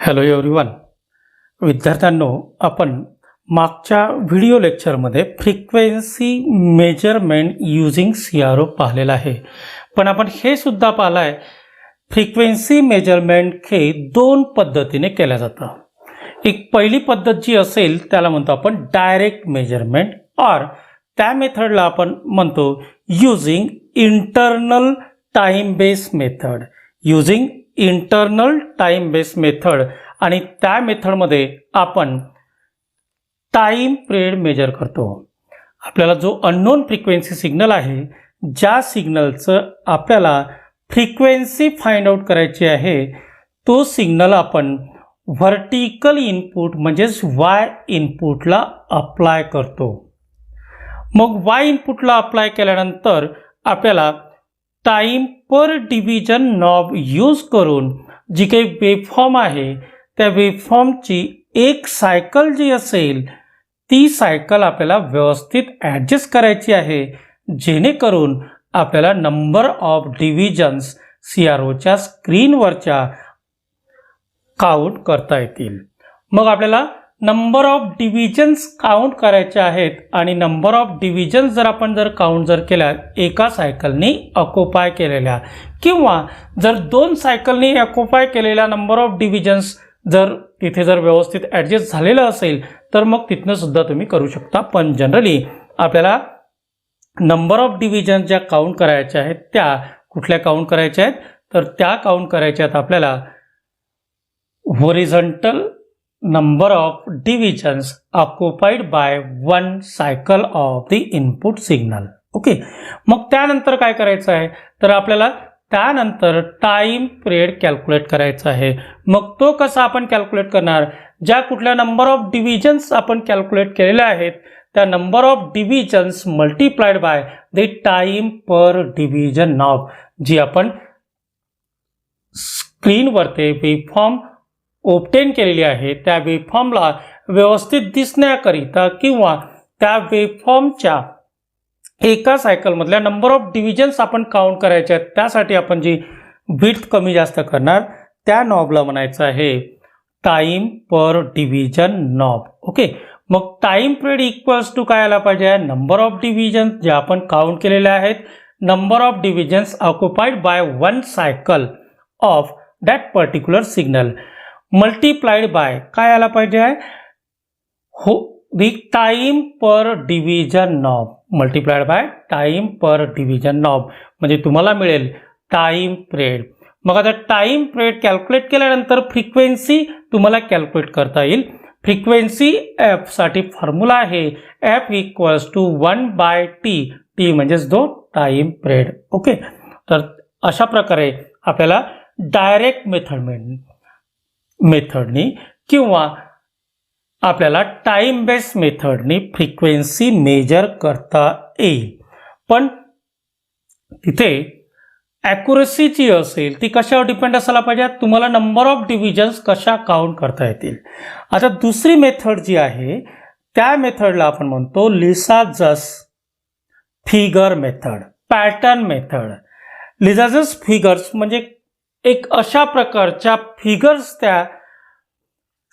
Hello everyone. विद्यार्थ्यांनो, आपण मागच्या व्हिडिओ लेक्चरमध्ये फ्रिक्वेन्सी मेजरमेंट युजिंग CRO पाहिलेला आहे. पण आपण हे सुद्धा पाहिलं आहे फ्रिक्वेन्सी मेजरमेंट हे दोन पद्धतीने केलं जातं. एक पहिली पद्धत जी असेल त्याला म्हणतो आपण डायरेक्ट मेजरमेंट, और त्या मेथडला आपण म्हणतो using internal time base method. Using internal time base method आणि त्या मेथडमध्ये आपण टाइम पिरियड मेजर करतो. आपल्याला जो अननोन फ्रिक्वेन्सी सिग्नल आहे, ज्या सिग्नलचं आपल्याला फ्रिक्वेन्सी फाइंड आउट करायची आहे, तो सिग्नल आपण व्हर्टिकल इनपुट म्हणजेच वाय इनपुटला अप्लाय करतो. मग वाय इनपुटला अप्लाय केल्यानंतर आपल्याला time per division knob use करून जी काही वेवफॉर्म आहे त्या वेवफॉर्मची एक सायकल जी असेल ती सायकल आपल्याला व्यवस्थित ॲडजस्ट करायची आहे, जेणेकरून आपल्याला नंबर ऑफ डिव्हिजन्स CROच्या स्क्रीनवरच्या काउंट करता येतील. मग आपल्याला नंबर ऑफ डिव्हिजन्स काउंट करायचे आहेत आणि नंबर ऑफ डिव्हिजन्स जर आपण काउंट केल्या एका सायकलनी ऑक्युपाय केलेल्या किंवा जर दोन सायकलनी ऑक्युपाय केलेल्या नंबर ऑफ डिव्हिजन्स तिथे व्यवस्थित ॲडजस्ट झालेलं असेल तर मग तिथनं सुद्धा तुम्ही करू शकता. पण जनरली आपल्याला नंबर ऑफ डिव्हिजन्स ज्या काउंट करायच्या आहेत त्या कुठल्या काउंट करायच्या आहेत, तर त्या काउंट करायच्या आहेत आपल्याला horizontal number of divisions occupied by one cycle of the input signal. Okay, मग त्यानंतर काय करायचं आहे, तर आपल्याला त्यानंतर टाइम पिरियड कॅल्क्युलेट करायचा आहे. मग तो कसा आपण कॅल्क्युलेट करणार, ज्या कुठल्या नंबर ऑफ डिव्हिजन्स आपण कॅल्क्युलेट केलेल्या आहेत त्या number of divisions multiplied by the time per division knob, जी आपण स्क्रीनवरती वेवफॉर्म ऑब्टेन केलेली आहे त्या वेवफॉर्मला व्यवस्थित दिसण्याकरिता किंवा त्या वेवफॉर्मच्या एका सायकलमधल्या नंबर ऑफ डिव्हिजन्स आपण काउंट करायचे आहेत, त्यासाठी आपण जी विड्थ कमी जास्त करणार त्या नॉबला म्हणायचं आहे time per division knob. Okay, मग टाइम पिरियड इक्वल्स टू काय आला पाहिजे, नंबर ऑफ डिव्हिजन्स जे आपण काउंट केलेले आहेत, number of divisions occupied by one cycle of that particular signal multiplied by काय आला पाहिजे आहे, हो the time per division knob. Multiplied by time per division knob म्हणजे तुम्हाला मिळेल टाइम पिरियड. मग आता टाइम पिरियड कॅल्क्युलेट केल्यानंतर फ्रिक्वेन्सी तुम्हाला कॅल्क्युलेट करता येईल. फ्रिक्वेन्सी एफ साठी फॉर्म्युला आहे F equals to 1/t. T म्हणजेच जो टाइम पिरियड. ओके, तर अशा प्रकारे आपल्याला डायरेक्ट मेथडनी किंवा आपल्याला टाइम बेस मेथडनी फ्रिक्वेन्सी मेजर करता येईल. पण तिथे ॲक्युरसी जी असेल ती कशावर डिपेंड असायला पाहिजे, तुम्हाला नंबर ऑफ डिव्हिजन्स कशा काउंट करता येतील. आता दुसरी मेथड जी आहे त्या मेथडला आपण म्हणतो Lissajous figure method, pattern method. Lissajous figures म्हणजे एक अशा प्रकारच्या फिगर्स त्या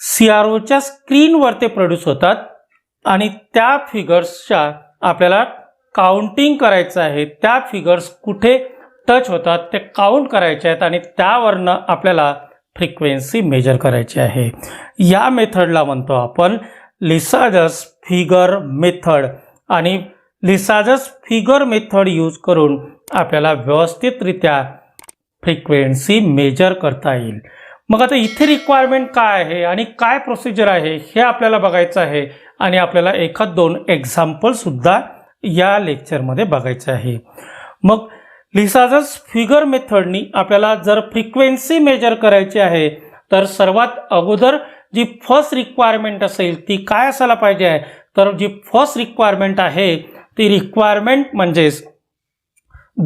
CROच्या स्क्रीनवरती प्रोड्यूस होतात आणि त्या फिगर्सच्या आपल्याला काउंटिंग करायचं आहे. त्या फिगर्स कुठे टच होतात ते काउंट करायचे आहेत आणि त्यावरनं आपल्याला फ्रिक्वेन्सी मेजर करायची आहे. या मेथडला म्हणतो आपण लिसाजस फिगर मेथड. आणि लिसाजस फिगर मेथड यूज करून आपल्याला व्यवस्थितरित्या फ्रिक्वेन्सी मेजर करता येईल. मग आता इथे रिक्वायरमेंट काय आहे आणि काय प्रोसिजर आहे हे आपल्याला बघायचं आहे आणि आपल्याला एखाद दोन एक्झाम्पल सुद्धा या लेक्चरमध्ये बघायचं आहे. मग लिसाजस फिगर मेथडनी आपल्याला जर फ्रिक्वेन्सी मेजर करायची आहे तर सर्वात अगोदर जी फर्स्ट रिक्वायरमेंट असेल ती काय असायला पाहिजे आहे, तर जी फर्स्ट रिक्वायरमेंट आहे ती रिक्वायरमेंट म्हणजेच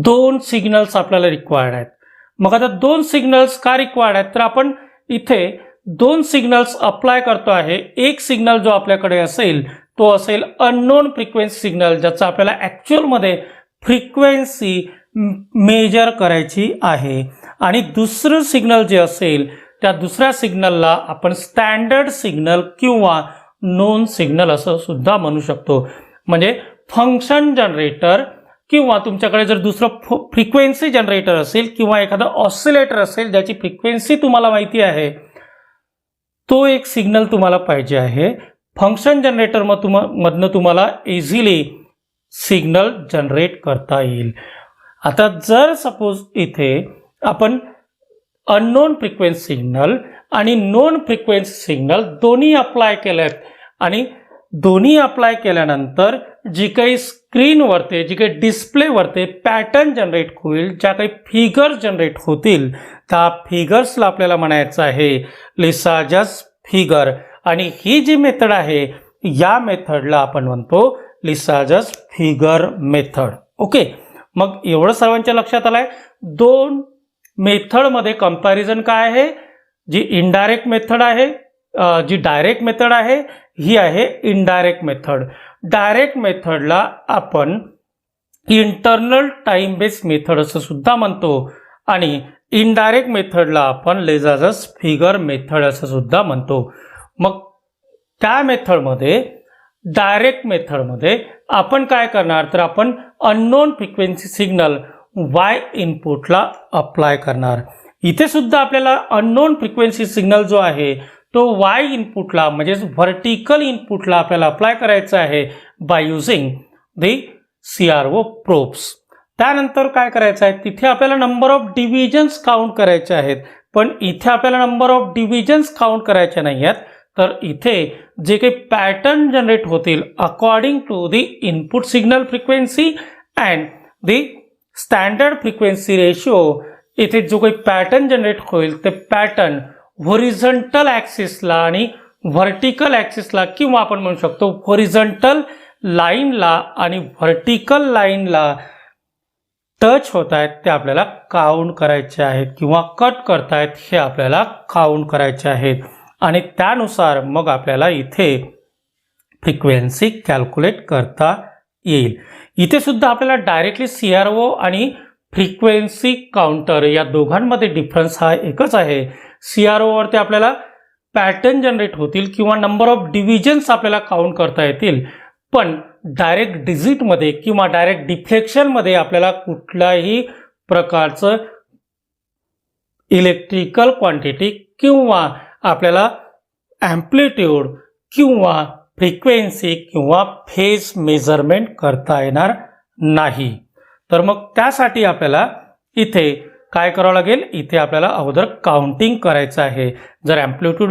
दोन सिग्नल्स आपल्याला रिक्वायर्ड आहेत. मग आता दोन सिग्नल्स का रिक्वायर्ड आहेत, तर आपण इथे दोन सिग्नल्स अप्लाय करतो आहे. एक सिग्नल जो आपल्याकडे असेल तो असेल अननोन फ्रिक्वेन्सी सिग्नल, ज्याचा आपल्याला ॲक्च्युअलमध्ये फ्रिक्वेन्सी मेजर करायची आहे. आणि दुसरं सिग्नल जे असेल त्या दुसऱ्या सिग्नलला आपण स्टँडर्ड सिग्नल किंवा नोन सिग्नल असं सुद्धा म्हणू शकतो. म्हणजे फंक्शन जनरेटर किंवा तुमच्याकडे जर दुसरं फ्रिक्वेन्सी जनरेटर असेल किंवा एखादा ऑसिलेटर असेल ज्याची फ्रिक्वेन्सी तुम्हाला माहिती आहे, तो एक सिग्नल तुम्हाला पाहिजे आहे. फंक्शन जनरेटर मधनं तुम्हाला इझिली सिग्नल जनरेट करता येईल. आता जर सपोज इथे आपण अननोन फ्रिक्वेन्सी सिग्नल आणि नोन फ्रिक्वेन्सी सिग्नल दोन्ही अप्लाय केलेत आणि दोन्ही अप्लाय केल्यानंतर जी काही स्क्रीनवरती जी काही डिस्प्लेवरती पॅटर्न जनरेट होईल, ज्या काही फिगर्स जनरेट होतील, त्या फिगर्सला आपल्याला म्हणायचं आहे लिसाजस फिगर. आणि ही जी मेथड आहे या मेथडला आपण म्हणतो लिसाजस फिगर मेथड. ओके, मग एवढं सर्वांच्या लक्षात आलंय. दोन मेथडमध्ये कंपॅरिझन काय आहे? जी इनडायरेक्ट मेथड आहे, जी डायरेक्ट मेथड आहे, ही आहे इनडायरेक्ट मेथड. डायरेक्ट मेथडला आपण इंटरनल टाइम बेस मेथड असं सुद्धा म्हणतो आणि इनडायरेक्ट मेथडला आपण लिसाजस फिगर मेथड असं सुद्धा म्हणतो. मग त्या मेथडमध्ये डायरेक्ट मेथडमध्ये आपण काय करणार तर आपण अननोन फ्रिक्वेन्सी सिग्नल वाय इनपुटला अप्लाय करणार. इथे सुद्धा आपल्याला अननोन फ्रिक्वेन्सी सिग्नल जो आहे तो वाय इनपुटला म्हणजेच व्हर्टिकल इनपुटला आपल्याला अप्लाय करायचा आहे by using the CRO probes. त्यानंतर काय करायचं आहे, तिथे आपल्याला नंबर ऑफ डिव्हिजन्स काउंट करायचे आहेत, पण इथे आपल्याला नंबर ऑफ डिव्हिजन्स काउंट करायचे नाही आहेत. तर इथे जे काही पॅटर्न जनरेट होतील according to the input signal frequency and the standard frequency ratio, इथे जो काही पॅटर्न जनरेट होईल ते पॅटर्न हॉरिझॉन्टल ॲक्सिसला आणि व्हर्टिकल ॲक्सिसला किंवा आपण म्हणू शकतो हॉरिझॉन्टल लाईनला आणि व्हर्टिकल लाईनला टच होत आहेत ते आपल्याला काउंट करायचे आहेत किंवा कट करतायत हे आपल्याला काउंट करायचे आहेत. आणि त्यानुसार मग आपल्याला इथे फ्रिक्वेन्सी कॅल्क्युलेट करता येईल. इथे सुद्धा आपल्याला डायरेक्टली CRO आणि फ्रिक्वेन्सी काउंटर या दोघांमध्ये डिफरन्स हा एकच आहे. CRO वरती आपल्याला पॅटर्न जनरेट होतील किंवा नंबर ऑफ डिव्हिजन्स आपल्याला काउंट करता येतील, पण डायरेक्ट डिजिटमध्ये किंवा डायरेक्ट डिफ्लेक्शनमध्ये आपल्याला कुठल्याही प्रकारचं इलेक्ट्रिकल क्वांटिटी किंवा आपल्याला ॲम्प्लिट्यूड किंवा फ्रिक्वेन्सी किंवा फेज मेजरमेंट करता येणार नाही. तर मग त्यासाठी आपल्याला इथे काय करावं लागेल, इथे आपल्याला अगोदर काउंटिंग करायचं आहे. जर ॲम्प्लिट्यूड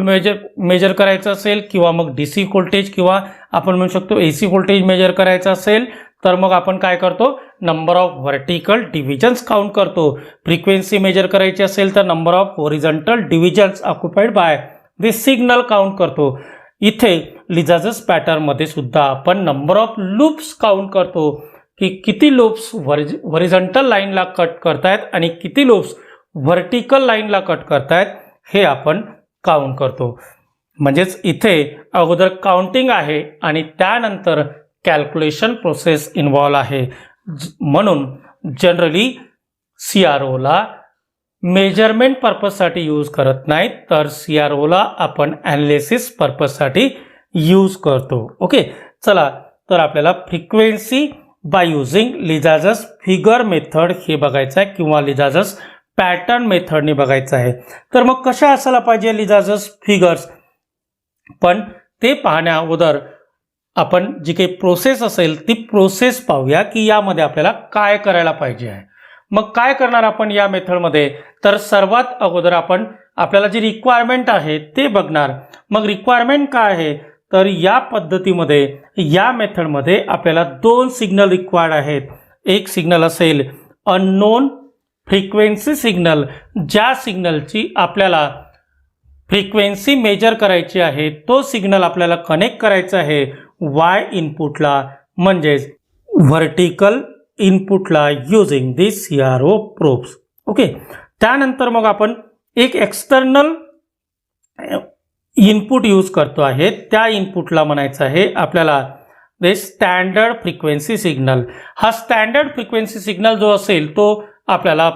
मेजर करायचं असेल किंवा मग DC व्होल्टेज किंवा आपण म्हणू शकतो AC व्होल्टेज मेजर करायचं असेल तर मग आपण काय करतो, number of vertical divisions count करतो. फ्रिक्वेन्सी मेजर करायची असेल तर number of horizontal divisions occupied by the signal count करतो. इथे लिसाजस पॅटर्नमध्ये सुद्धा आपण नंबर ऑफ लूप्स काउंट करतो की किती लूप्स हॉरिझॉन्टल लाईनला कट करतायत आणि किती लूप्स व्हर्टिकल लाईनला कट करतायत हे आपण काउंट करतो. म्हणजेच इथे अगोदर काउंटिंग आहे आणि त्यानंतर कॅल्क्युलेशन प्रोसेस इन्व्हॉल्व आहे. म्हणून जनरली CROला मेजरमेंट पर्पजसाठी यूज करत नाहीत, तर CROला आपण ॲनालिसिस पर्पजसाठी यूज करतो. ओके, चला तर आपल्याला frequency by using Lissajous figure method हे बघायचं आहे किंवा लिसाजस पॅटर्न मेथडने बघायचं आहे. तर मग कशा असायला पाहिजे लिसाजस फिगर्स, पण ते पाहण्या अगोदर आपण जी काही प्रोसेस असेल ती प्रोसेस पाहूया की यामध्ये आपल्याला काय करायला पाहिजे आहे. मग काय करणार आपण या मेथडमध्ये, तर सर्वात अगोदर आपण आपल्याला जी रिक्वायरमेंट आहे ते बघणार. मग रिक्वायरमेंट काय आहे, तर या पद्धतीमध्ये या मेथडमध्ये आपल्याला दोन सिग्नल रिक्वायर्ड आहेत. एक सिग्नल असेल अननोन फ्रिक्वेन्सी सिग्नल, ज्या सिग्नलची आपल्याला फ्रिक्वेन्सी मेजर करायची आहे, तो सिग्नल आपल्याला कनेक्ट करायचा आहे वाय इनपुटला म्हणजेच व्हर्टिकल इनपुटला युजिंग दी CRO प्रोब्स. ओके, त्यानंतर मग आपण एक एक्सटर्नल इनपुट यूज करतो आहे, त्या इनपुटला म्हणायचं आहे आपल्याला ते स्टँडर्ड फ्रिक्वेन्सी सिग्नल. हा स्टँडर्ड फ्रिक्वेन्सी सिग्नल जो असेल तो आपल्याला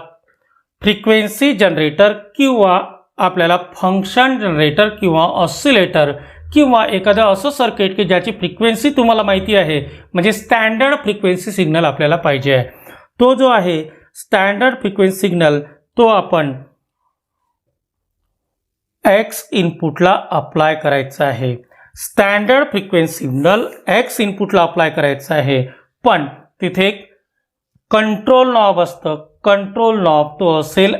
फ्रिक्वेन्सी जनरेटर किंवा आपल्याला फंक्शन जनरेटर किंवा ऑसिलेटर किंवा एखादं असं सर्किट की ज्याची फ्रिक्वेन्सी तुम्हाला माहिती आहे, म्हणजे स्टँडर्ड फ्रिक्वेन्सी सिग्नल आपल्याला पाहिजे आहे, तो जो आहे स्टँडर्ड फ्रिक्वेन्सी सिग्नल तो आपण एक्स इनपुटला अप्लाय करायचा आहे. स्टँडर्ड फ्रिक्वेन्सी सिग्नल एक्स इनपुटला अप्लाय करायचा आहे, पण तिथे एक कंट्रोल नॉब असतं. कंट्रोल नॉब तो असेल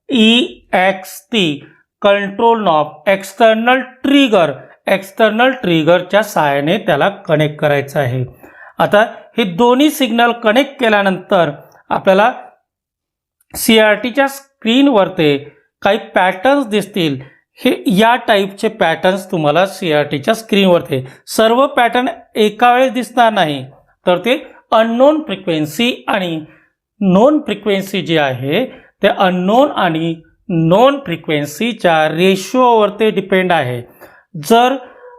EXT कंट्रोल नॉब एक्सटर्नल ट्रिगरच्या सहाय्याने त्याला कनेक्ट करायचं आहे. आता हे दोन्ही सिग्नल कनेक्ट केल्यानंतर आपल्याला CRTच्या स्क्रीनवरती काही पॅटर्न्स दिसतील. हे या टाईपचे पॅटर्न्स तुम्हाला CRTच्या स्क्रीनवरती सर्व पॅटर्न एका वेळेस दिसणार नाही, तर ते अननोन फ्रिक्वेन्सी आणि नोन फ्रिक्वेन्सी जी आहे ते अननोन आणि नोन फ्रिक्वेन्सीच्या रेशोवरती डिपेंड आहे. जर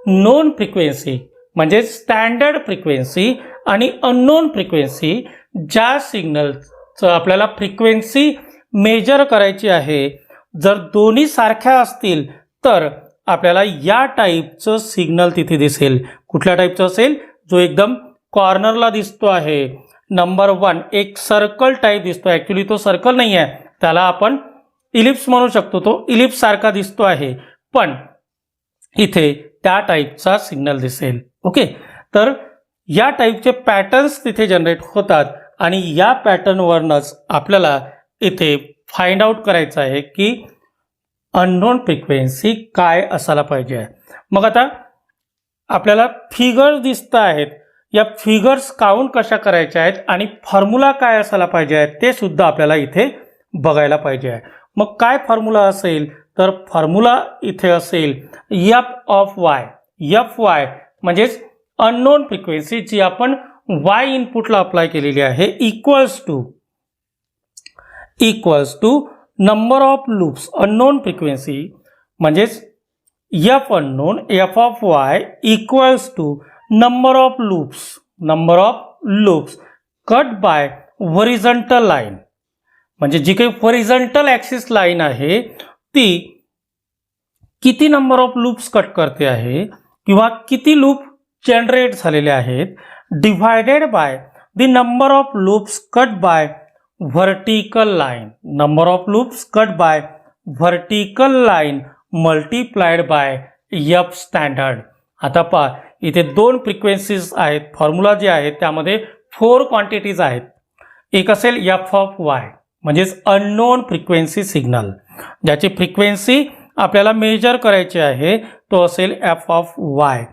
नोन फ्रिक्वेन्सी म्हणजे स्टँडर्ड फ्रिक्वेन्सी आणि अननोन फ्रिक्वेन्सी ज्या सिग्नलचं आपल्याला फ्रिक्वेन्सी मेजर करायची आहे, जर दोन्ही सारख्या असतील तर आपल्याला या टाईपचं सिग्नल तिथे दिसेल. कुठल्या टाईपचं असेल? जो एकदम कॉर्नरला दिसतो आहे. नंबर 1 एक सर्कल टाईप दिसतो. ॲक्च्युली तो सर्कल नाही आहे, त्याला आपण इलिप्स म्हणू शकतो. तो इलिप्स सारखा दिसतो आहे, पण इथे त्या टाईपचा सिग्नल दिसेल. ओके, तर या टाईपचे पॅटर्न्स तिथे जनरेट होतात आणि या पॅटर्नवरनंच आपल्याला इथे फाइंड आउट करायचं आहे की अननोन फ्रिक्वेन्सी काय असायला पाहिजे आहे. मग आता आपल्याला फिगर्स दिसत आहेत, या फिगर्स काउंट कशा करायच्या आहेत आणि फॉर्म्युला काय असायला पाहिजे आहे ते सुद्धा आपल्याला इथे बघायला पाहिजे आहे. मग काय फॉर्म्युला असेल? तर फॉर्म्युला इथे असेल Fy म्हणजेच अननोन फ्रिक्वेन्सी जी आपण y इनपुटला अप्लाय केलेली आहे equals to number of loops unknown frequency म्हणजेच F unknown F of y equals to number of loops cut by horizontal line. म्हणजे जी काही व्हॉरिझॉन्टल ॲक्सिस लाईन आहे ती किती नंबर ऑफ लूप्स कट करते आहे किंवा किती लूप जनरेट झालेले आहेत divided by the number of loops cut by vertical line. Number of loops cut by vertical line multiplied by F standard. आता पहा इथे दोन फ्रिक्वेन्सीज आहेत. फॉर्म्युला जे आहे त्यामध्ये 4 क्वांटिटीज आहेत. एक असेल F ऑफ y म्हणजेच अननोन फ्रिक्वेन्सी सिग्नल, ज्याची फ्रिक्वेन्सी आपल्याला मेजर करायची आहे, तो असेल F ऑफ y.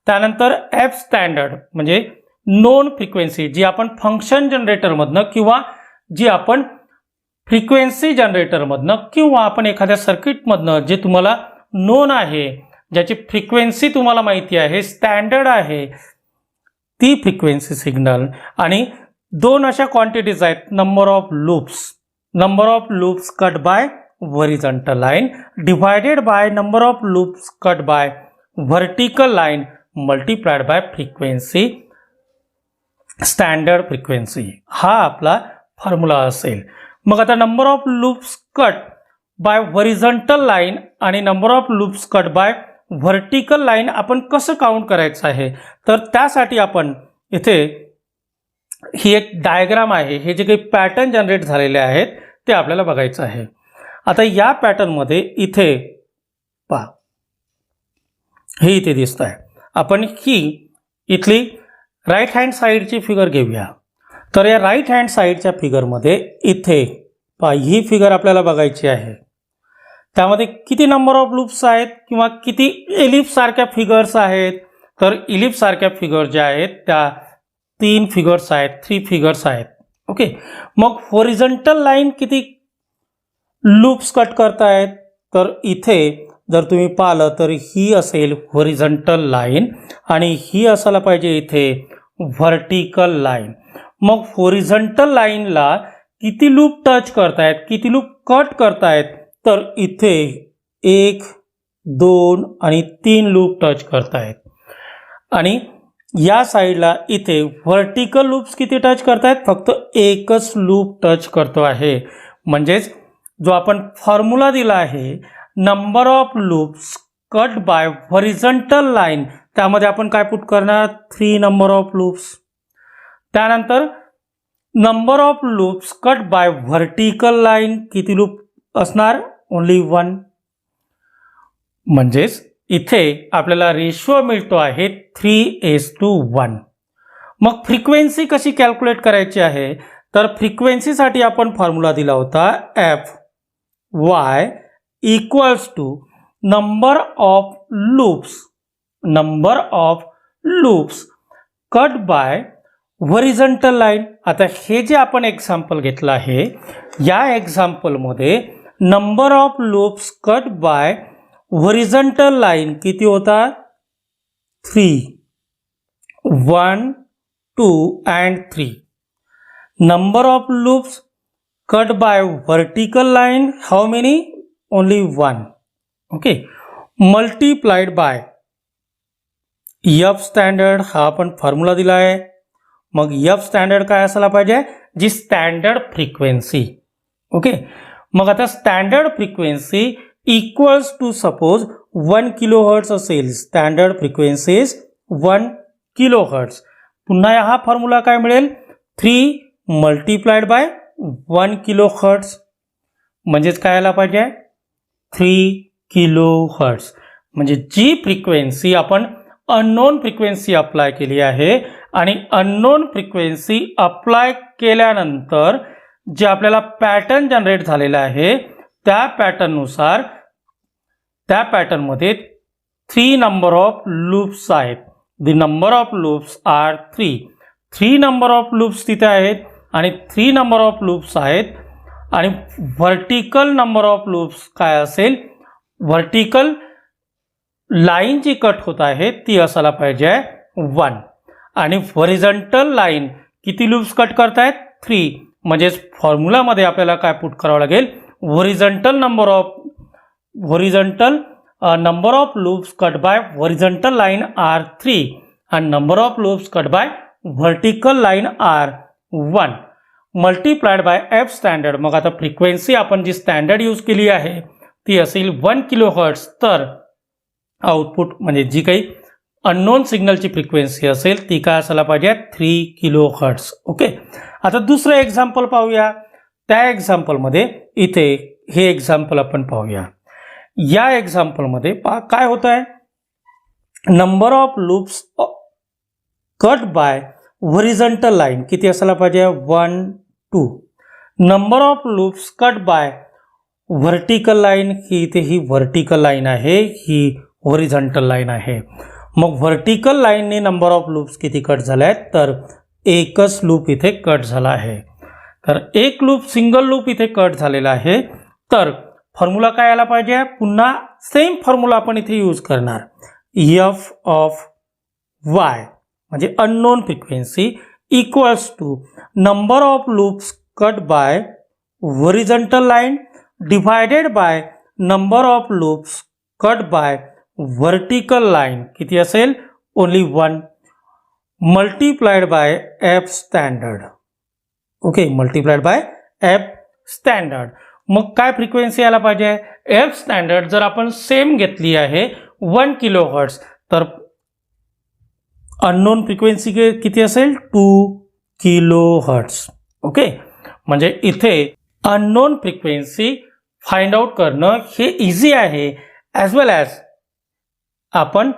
त्यानंतर F स्टँडर्ड म्हणजे नोन फ्रिक्वेन्सी जी आपण फंक्शन जनरेटरमधनं किंवा जी आपण फ्रिक्वेन्सी जनरेटरमधनं किंवा आपण एखाद्या सर्किटमधनं जे तुम्हाला नोन आहे, ज्याची फ्रिक्वेन्सी तुम्हाला माहिती आहे, स्टँडर्ड आहे, ती फ्रिक्वेन्सी सिग्नल. आणि दोन अशा क्वांटिटीज आहेत number of loops cut by horizontal line divided by number of loops cut by vertical line multiplied by frequency standard frequency. हा आपला फॉर्म्युला असेल. मग आता number of loops cut by horizontal line आणि number of loops cut by vertical line आपण कसं count करायचं आहे, तर त्यासाठी आपण इथे ही एक डायग्राम आहे. हे जे काही पॅटर्न जनरेट झालेले आहेत ते आपल्याला बघायचं आहे. आता या पॅटर्नमध्ये इथे पहा, हे इथे दिसत आहे. आपण ही इथली राईट हँड साईडची फिगर घेऊया. तर या राईट हँड साईडच्या फिगरमध्ये इथे पहा, ही फिगर आपल्याला बघायची आहे. त्यामध्ये किती नंबर ऑफ लूप्स आहेत किंवा किती इलिप्स सारख्या फिगर्स आहेत, तर इलिप्स सारख्या फिगर ज्या आहेत त्या 3 फिगर्स आहेत, 3 फिगर्स आहेत. ओके, मग हॉरिझॉन्टल लाईन किती लूप्स कट करतायत, तर इथे जर तुम्ही पाहिलं तर ही असेल हॉरिझॉन्टल लाईन आणि ही असायला पाहिजे इथे व्हर्टिकल लाईन. मग हॉरिझॉन्टल लाईनला किती लूप टच करतायत, किती लूप कट करतायत, तर इथे 1, 2 आणि 3 लूप टच करतायत. आणि या साईडला इथे व्हर्टिकल लूप्स किती टच करतायत, फक्त एकच लूप टच करतो आहे. म्हणजेच जो आपण फॉर्म्युला दिला आहे number of loops cut by horizontal line, त्यामध्ये आपण काय पुट करणार 3 नंबर ऑफ लूप्स. त्यानंतर number of loops cut by vertical line, किती लूप असणार ओनली 1. म्हणजेच इथे आपल्याला रेशो मिळतो आहे 3:1. मग फ्रिक्वेन्सी कशी कॅल्क्युलेट करायची आहे, तर फ्रिक्वेन्सीसाठी आपण फॉर्म्युला दिला होता Fy equals to number of loops cut by horizontal line. आता हे जे आपण एक्झाम्पल घेतलं आहे, या एक्झाम्पलमध्ये number of loops cut by horizontal line किती होता 3, 1, 2 and 3. Number of loops cut by vertical line, how many? Only 1. Okay. Multiplied by F standard, हा आपण फॉर्म्युला दिला आहे. मग F स्टँडर्ड काय असायला पाहिजे, जी स्टँडर्ड फ्रिक्वेन्सी. ओके. मग आता standard frequency equals to suppose 1 kilohertz असेल. Standard frequency is 1 kilohertz. पुन्हा हा फॉर्म्युला काय मिळेल 3 मल्टिप्लाइड बाय 1 किलोहर्ट्ज, म्हणजेच काय आला पाहिजे 3 किलोहर्ट्ज. म्हणजे जी फ्रिक्वेन्सी आपण अननोन फ्रिक्वेन्सी अप्लाय केली आहे आणि अननोन फ्रिक्वेन्सी अप्लाय केल्यानंतर जे आपल्याला पॅटर्न जनरेट झालेला आहे, त्या पॅटर्ननुसार त्या पॅटर्नमध्ये 3 नंबर ऑफ लूप्स आहेत. The number of loops are 3 number of loops तिथे आहेत आणि 3 नंबर ऑफ लूप्स आहेत. आणि व्हर्टिकल नंबर ऑफ लूप्स काय असेल, व्हर्टिकल लाईन जी कट होत आहे ती असायला पाहिजे 1. आणि हॉरिझॉन्टल लाईन किती लूप्स कट करतायत 3. म्हणजेच फॉर्म्युलामध्ये आपल्याला काय पुट करावं लागेल, horizontal number of loops cut by horizontal line are 3 and number of loops cut by vertical line are 1 multiplied by F standard. मग आता फ्रिक्वेन्सी आपण जी स्टँडर्ड यूज केली आहे ती असेल 1 किलोहर्ट्ज. तर आउटपुट म्हणजे जी काही अननोन सिग्नलची फ्रिक्वेन्सी असेल ती काय असायला पाहिजे 3 किलोहर्ट्ज. ओके. आता दुसरं एक्झाम्पल पाहूया. त्या एक्झाम्पलमध्ये इथे हे एक्झाम्पल आपण पाहूया. या एक्झाम्पलमध्ये काय होत आहे, number of loops cut by horizontal line किती असायला पाहिजे 1, 2. Number of loops cut by vertical line, ही इथे ही व्हर्टिकल लाईन आहे, ही हॉरिझॉन्टल लाईन आहे. मग व्हर्टिकल लाईनने नंबर ऑफ लूप्स किती कट झाले आहेत, तर एकच लूप इथे कट झाला आहे. तर एक लूप सिंगल लूप इथे कट झालेला आहे. तर फॉर्म्युला काय आला पाहिजे, पुन्हा सेम फॉर्म्युला आपण इथे यूज करणार. F ऑफ y म्हणजे unknown frequency equals to number of loops cut by horizontal line divided by number of loops cut by vertical line, किती असेल only 1 multiplied by F standard. Okay, multiplied by F standard. मग काय frequency यायला पाहिजे, F standard जर आपण same घेतली आहे 1 किलोहर्ट्ज, तर अननोन फ्रिक्वेन्सी किती असेल 2 किलोहर्ट्ज. ओके. म्हणजे इथे अननोन फ्रिक्वेन्सी फाइंड आउट करणं हे इझी आहे, ॲज वेल ॲज आपण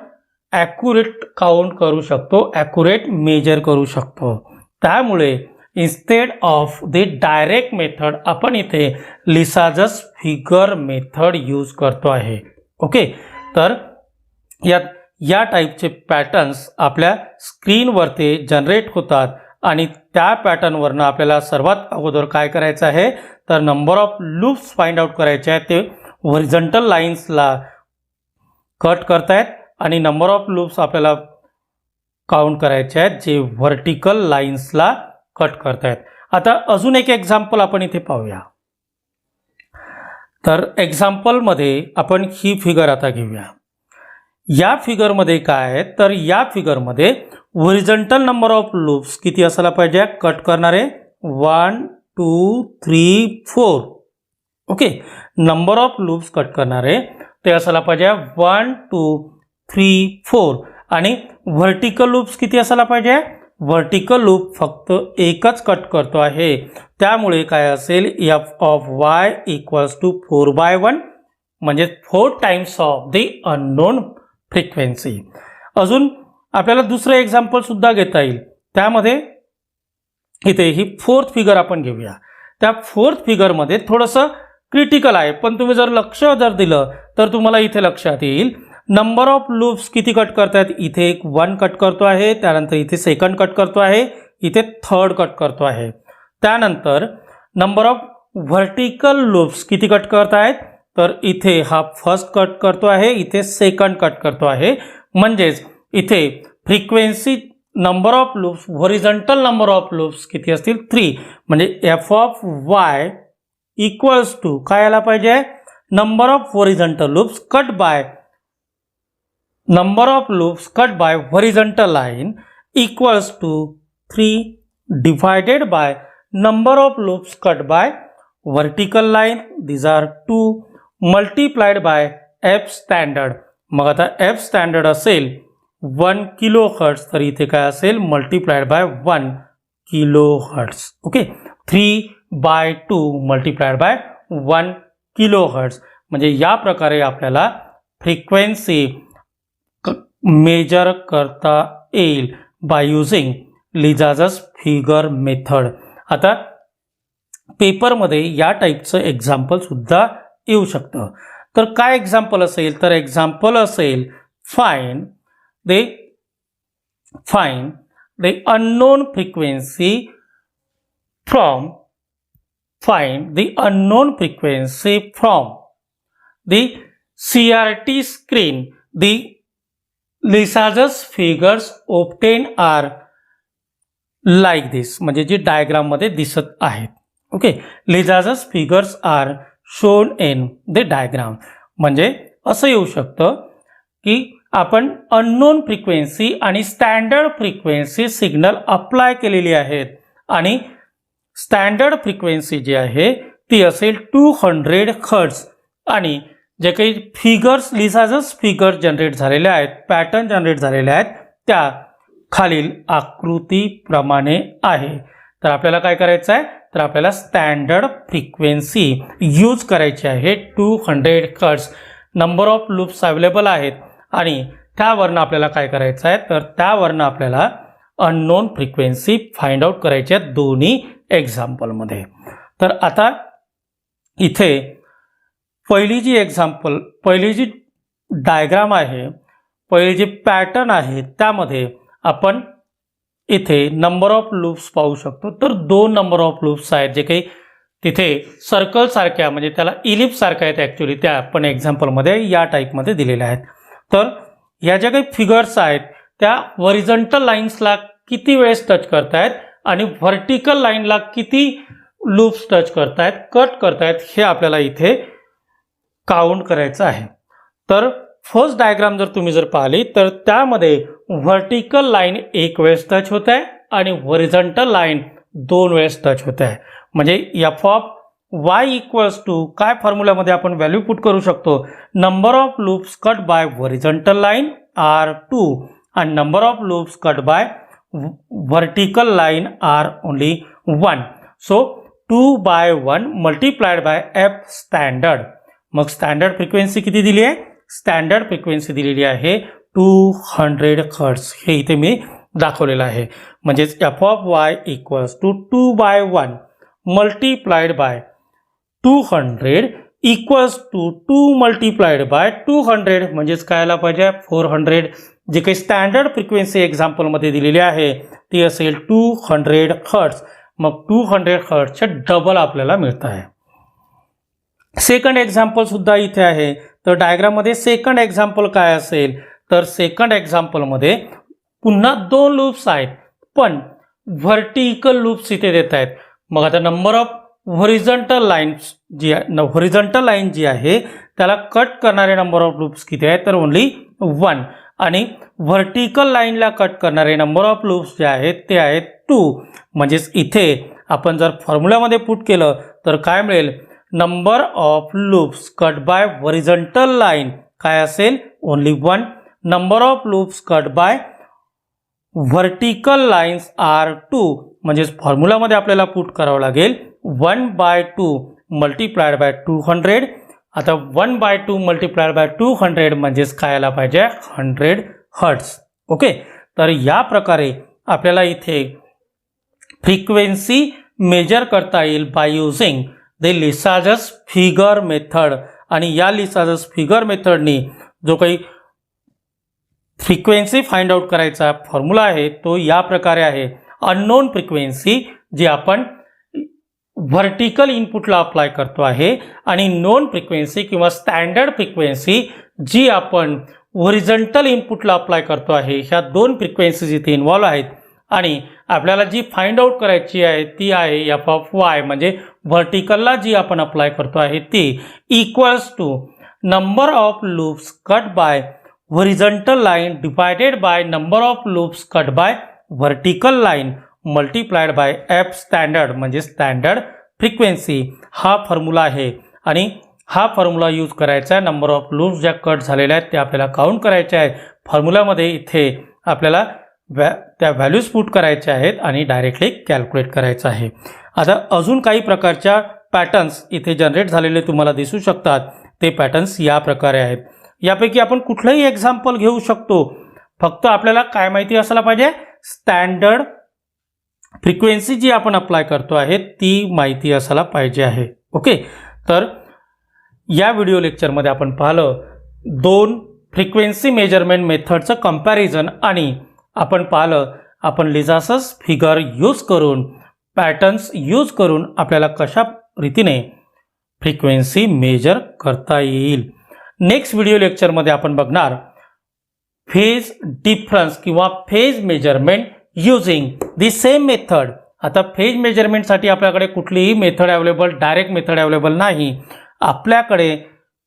ॲक्युरेट काउंट करू शकतो, ॲक्युरेट मेजर करू शकतो. त्यामुळे instead of the direct method आपण इथे लिसाजस फिगर मेथड यूज करतो आहे. ओके. तर या टाईपचे पॅटर्न्स आपल्या स्क्रीनवरती जनरेट होतात आणि त्या पॅटर्नवरनं आपल्याला सर्वात अगोदर काय करायचं आहे, तर number of loops find out करायचे आहेत. ते हॉरिझॉन्टल लाईन्सला कट करतायत आणि नंबर ऑफ लूप्स आपल्याला काउंट करायचे आहेत जे व्हर्टिकल लाईन्सला कट करतायत. आता अजून एक एक्झाम्पल आपण इथे पाहूया. तर एक्झाम्पलमध्ये आपण ही फिगर आता घेऊया. या फिगरमध्ये काय आहे, तर या फिगरमध्ये हॉरिझॉन्टल नंबर ऑफ लूप्स किती असायला पाहिजे कट करणारे 1, 2, 3, 4. Okay. Number of loops cut करणारे ते असायला पाहिजे 1 2 3 4 आणि व्हर्टिकल लूप्स किती असायला पाहिजे? व्हर्टिकल लूप फक्त एकच कट करतो आहे, त्यामुळे काय असेल F of Y equals to 4/1 म्हणजे 4 times of the unknown frequency. अजून आपल्याला दुसरं एक्झाम्पल सुद्धा घेता येईल. त्यामध्ये इथे ही फोर्थ फिगर आपण घेऊया. त्या फोर्थ फिगरमध्ये थोडंसं क्रिटिकल आहे, पण तुम्ही जर लक्ष दिलं तर तुम्हाला इथे लक्षात येईल नंबर ऑफ लूप्स किती कट करतात. इथे एक 1 कट करतो आहे, त्यानंतर इथे सेकंड कट करतो आहे, इथे थर्ड कट करतो आहे. त्यानंतर नंबर ऑफ व्हर्टिकल लूप्स किती कट करत आहेत, तर इथे हा फर्स्ट कट करतो आहे, इथे सेकंड कट करतो आहे. म्हणजेच इथे frequency number of loops horizontal number of loops किती असतील 3. म्हणजे F of Y equals to काय आला पाहिजे number of horizontal loops cut by number of loops cut by horizontal line equals to 3 divided by number of loops cut by vertical line, these are 2 multiplied by f standard. मग आता f standard असेल 1 kilohertz, तर इथे काय असेल multiplied by 1 kilohertz. Okay, 3/2 multiplied by 1 kilohertz. म्हणजे या प्रकारे आपल्याला फ्रिक्वेन्सी मेजर करता येईल बाय युजिंग लिजाजस फिगर मेथड. आता पेपरमध्ये या टाईपचं एक्झाम्पल सुद्धा येऊ शकतं. तर काय एक्झाम्पल असेल, तर एक्झाम्पल असेल find the unknown frequency from the CRT screen. The Lissajous figures obtain are like this. म्हणजे जी डायग्राममध्ये दिसत आहेत. Okay, Lissajous figures are shown in the diagram. म्हणजे असं येऊ शकतं की आपण अननोन फ्रिक्वेन्सी आणि स्टँडर्ड फ्रिक्वेन्सी सिग्नल अप्लाय केलेली आहेत आणि स्टँडर्ड फ्रिक्वेन्सी जी आहे ती असेल 200 हर्ट्ज आणि जे काही फिगर्स लिसाजस फिगर जनरेट झालेले आहेत, पॅटर्न जनरेट झालेले आहेत, त्या खालील आकृतीप्रमाणे आहे. तर आपल्याला काय करायचं आहे, तर आपल्याला स्टँडर्ड फ्रिक्वेन्सी यूज करायची आहे 200 hertz. Number of loops available आहेत आणि त्यावरनं आपल्याला काय करायचं आहे, तर त्यावरनं आपल्याला अननोन फ्रिक्वेन्सी फाइंड आउट करायची आहे दोन्ही एक्झाम्पलमध्ये. तर आता इथे पहिली जी डायग्राम आहे, पहिली जी पॅटर्न आहे, त्यामध्ये आपण इथे नंबर ऑफ लूप्स पाहू शकतो. तर 2 नंबर ऑफ लूप्स आहेत जे काही तिथे सर्कल सारख्या, म्हणजे त्याला इलिप्स सारख्या आहेत ॲक्च्युली, त्या आपण एक्झाम्पलमध्ये या टाईपमध्ये दिलेल्या आहेत. तर ह्या ज्या काही फिगर्स आहेत त्या हॉरिझॉन्टल लाईन्सला किती वेळेस टच करतायत आणि व्हर्टिकल लाईनला किती लूप्स टच करतायत, कट करतायत, हे आपल्याला इथे काउंट करायचं आहे. तर फर्स्ट डायग्राम तुम्ही जर पाहिली तर त्यामध्ये व्हर्टिकल लाईन 1 वेळेस टच होत आहे आणि हॉरिझॉन्टल लाईन 2 वेळेस टच होत आहे. म्हणजे F of Y equals to काय फॉर्म्युलामध्ये आपण व्हॅल्यू पुट करू शकतो, number of loops cut by horizontal line R2 आणि number of loops cut by vertical line are only 1. So 2/1 multiplied by F standard. मग स्टँडर्ड फ्रिक्वेन्सी किती दिली आहे, स्टँडर्ड फ्रिक्वेन्सी दिलेली आहे 200 हर्ट्ज. हे इथे मी दाखवलेलं आहे. म्हणजेच F of Y equals to 2/1 multiplied by 200 equals to 2 multiplied by 200 म्हणजेच काय आला पाहिजे 400. जे काही स्टँडर्ड फ्रिक्वेन्सी एक्झाम्पलमध्ये दिलेली आहे ती असेल 200 हर्ट्ज. मग 200 हर्ट्जचे डबल आपल्याला मिळत आहे. सेकंड एक्झाम्पल सुद्धा इथे आहे. तर डायग्राममध्ये सेकंड एक्झाम्पल काय असेल, तर सेकंड एक्झाम्पलमध्ये पुन्हा 2 लूप्स आहेत पण व्हर्टिकल लूप्स इथे देत आहेत. मग आता नंबर ऑफ हॉरिझॉन्टल लाईन जी आहे त्याला कट करणारे नंबर ऑफ लूप्स किती आहेत, तर ओनली 1. आणि व्हर्टिकल लाईनला कट करणारे नंबर ऑफ लूप्स जे आहेत ते आहेत 2. म्हणजेच इथे आपण जर फॉर्म्युलामध्ये पुट केलं तर काय मिळेल, number of loops cut by horizontal line काय असेल? Only 1. Number of loops cut by vertical lines are 2. म्हणजेच फॉर्म्युलामध्ये आपल्याला पुट करावं लागेल 1/2 मल्टिप्लाइड बाय 200. आता 1/2 मल्टिप्लाइड बाय 200 म्हणजेच काय आला पाहिजे? 100 हर्ट्ज. ओके, तर या प्रकारे आपल्याला इथे फ्रिक्वेन्सी मेजर करता येईल by using the Lissajous figure method. आणि या लिसाजस फिगर मेथडनी जो काही फ्रिक्वेन्सी फाइंड आउट करायचा फॉर्म्युला आहे तो या प्रकारे आहे. अननोन फ्रिक्वेन्सी जी आपण व्हर्टिकल इनपुटला अप्लाय करतो आहे आणि नोन फ्रिक्वेन्सी किंवा स्टँडर्ड फ्रिक्वेन्सी जी आपण हॉरिझॉन्टल इनपुटला अप्लाय करतो आहे. ह्या दोन फ्रिक्वेन्सीज इथे इन्व्हॉल्व आहेत आणि आपल्याला जी फाइंड आउट करायची आहे ती आहे एफ ऑफ वाय. म्हणजे व्हर्टिकलला जी आपण अप्लाय करतो आहे ती equals to number of loops cut by horizontal line divided by number of loops cut by vertical line multiplied by F standard म्हणजे स्टँडर्ड फ्रिक्वेन्सी. हा फॉर्म्युला आहे आणि हा फॉर्म्युला यूज करायचा आहे. नंबर ऑफ लूप्स ज्या कट झालेल्या आहेत त्या आपल्याला काउंट करायच्या आहेत. फॉर्म्युलामध्ये इथे आपल्याला त्या व्हॅल्यूज पुट करायच्या आहेत आणि डायरेक्टली कॅल्क्युलेट करायचं आहे. आता अजून काही प्रकारच्या पॅटर्न्स इथे जनरेट झालेले तुम्हाला दिसू शकतात. ते पॅटर्न्स या प्रकारे आहेत. यापैकी आपण कुठलंही एक्झाम्पल घेऊ शकतो. फक्त आपल्याला काय माहिती असायला पाहिजे? स्टँडर्ड फ्रिक्वेन्सी जी आपण अप्लाय करतो आहे ती माहिती असायला पाहिजे आहे. ओके, तर या व्हिडिओ लेक्चरमध्ये आपण पाहिलं 2 फ्रिक्वेन्सी मेजरमेंट मेथडचं कंपॅरिझन आणि आपण पाहिलं आपण लिसाजस फिगर यूज करून पॅटर्न्स यूज करून आपल्याला कशा रीतीने फ्रिक्वेन्सी मेजर करता येईल. नेक्स्ट व्हिडिओ लेक्चरमध्ये आपण बघणार फेज डिफरन्स किंवा phase measurement using the same method. आता फेज मेजरमेंटसाठी आपल्याकडे कुठलीही method available direct method available नाही. आपल्याकडे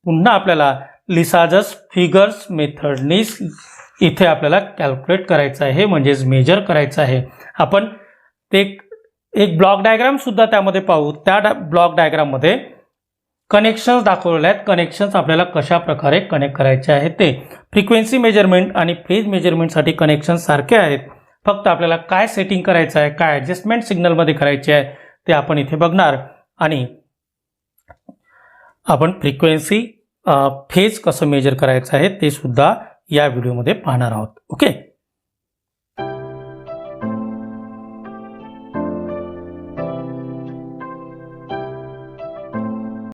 पुन्हा आपल्याला लिसाजस फिगर्स मेथडनी इथे आपल्याला कॅल्क्युलेट करायचं आहे म्हणजेच मेजर करायचं आहे. आपण ते एक ब्लॉक डायग्रामसुद्धा त्यामध्ये पाहू. त्या ब्लॉक डायग्राममध्ये कनेक्शन्स दाखवलेले आहेत. कनेक्शन्स आपल्याला कशा प्रकारे कनेक्ट करायचे आहेत ते. फ्रिक्वेन्सी मेजरमेंट आणि फेज मेजरमेंटसाठी कनेक्शन्स सारखे आहेत. फक्त आपल्याला काय सेटिंग करायचं आहे काय ॲडजस्टमेंट सिग्नलमध्ये करायचे आहे ते आपण इथे बघणार आणि आपण फ्रिक्वेन्सी फेज कसं मेजर करायचं आहे ते सुद्धा या व्हिडिओमध्ये पाहणार आहोत. ओके.